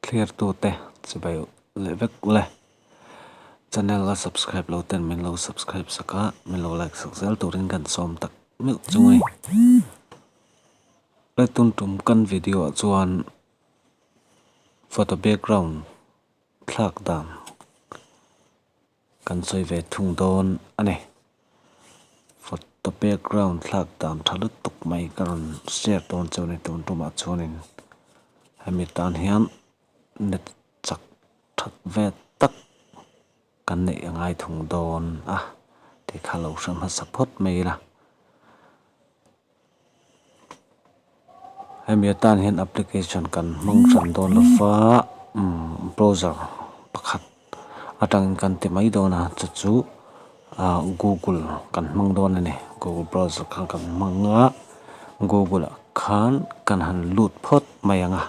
clear tu te chibai le vek le channel ga subscribe lo ten min lo subscribe saka min lo like sakzel turin kan som tak mi chungai le tun tum kan video chuan photo background thlak dan kan soi ve thung don ane photo background thlak dan thalut tuk mai karon share ton chone tun tuma chuanin hemi tan hian net chak that ve tak kan nei angai thung don ti khalo sam ha support mai la hemi tan hian application kan mong ram don la fa browser pakhat atang kan ti mai dona chu Google kan mang don ani Google browser kan manga Google khan kan han lut phot mai anga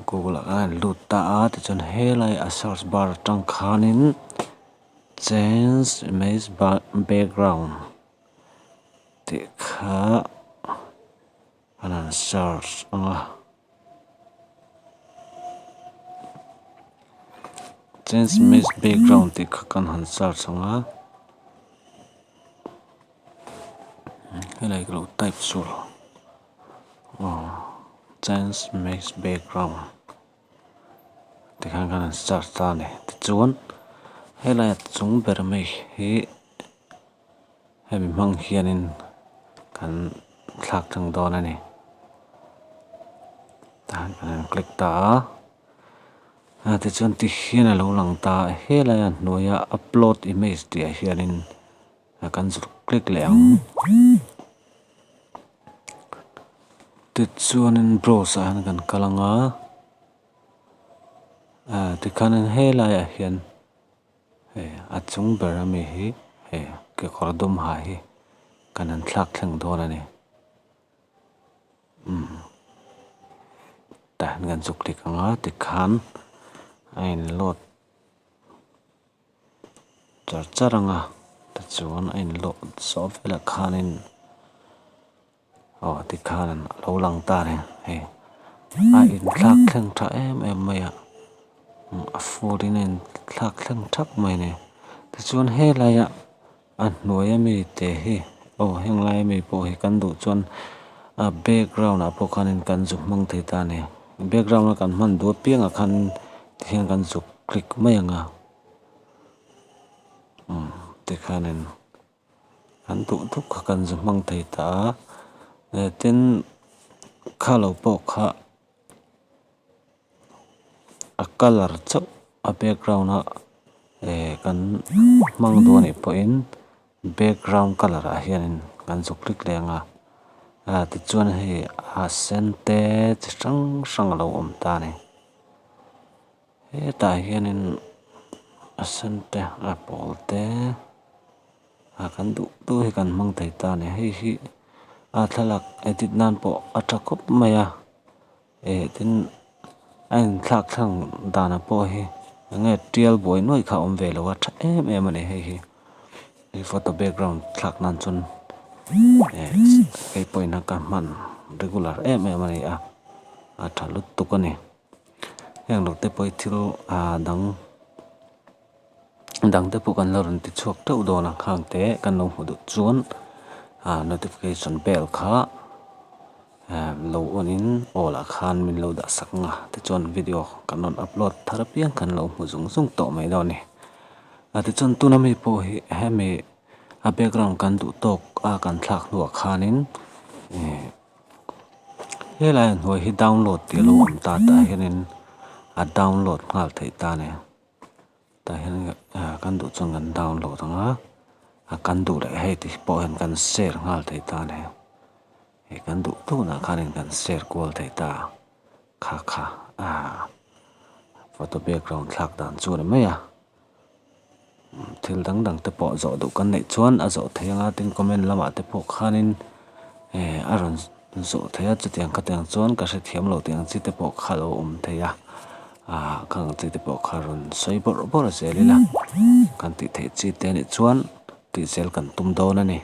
Google kan lut ta ti chon helai a search bar tang khanin change image background ti kha anan search anga change image background ti kha kan han search anga helai lo type sur change image background ti khan kan search ta ne ti chuan helai chung ber mai hi hemi mang hianin kan thlak thang don ani tan kan click ta ti chuan ti hian a lo lang ta helai an hnuaia upload image ti a hianin kan zu click le ang ti chuanin browser han kan kalanga ti khanin helai a hian a chung ber ami hi ke khordum ha hi kan an thlak thlang don ani ta kan zu click anga ti khan ain lot charanga ta chuan ain lot software khanin ti khan lo lang ta ne in thlak thlang tha em mai a furin in thlak thlang thak mai ne ti chuan helai an hnuaia mi te hi heng lai mi po hi kan du chuan background a pokanin kan zu mang thei ta ne background kan man du piang a khan hian kan zu click mai anga ti khanin kan du thuk kan zu mang thei ta tin khalo po kha a color chau a background kan mang du ani po in background color a hianin kan zu click le anga ti chuan hei a sen te chi hrang lo om ta ne ta hianin a sen te a pawl te kan du tu hi kan mang thei ta ne hei hi thalak edit nan po a tha khop mai tin ain thlak thlang dana po hi nge tial boy noi kha om ve lo a tha em ani hei hi photo background thlak nan chun cái point na kan man regular ani a thalut tuk ani yang lo te poi thil dang te pu kan lo ran ti chuak teuh dawna khang te kan lo hmu du chuan notification bell kha lo onin ola khan min lo da sak nga ti chuan video kan on upload thar piang kan lo hmu zung to mai daw ni ti chuan tunami po hi hemi a background kan du tok kan thlak hnuah khanin helai hnuai hi download ti lo om ta hianin a download ngal thei ta ne ta hian kan du chuan kan download anga kan du le hei ti po hian kan share ngal thei ta ne kan du tu na khanin kan share kol thei ta kha photo background thlak dan chu ne mai thil dang te po zo du kan nei chuan a zo theianga tin comment lama te po khanin a ron zo theia chutiang khateng chuan ka hre thiam lo tiang chi te po khalo theia khang chi te po kharon soi bor zelila kan ti the chi te ni chuan ti zel kan tum don ani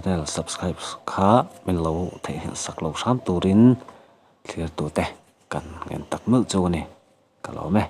channel subscribe kha min lo thei hin sak lo sham turin clear tu te kan ngen tak mel chu ni ka lo me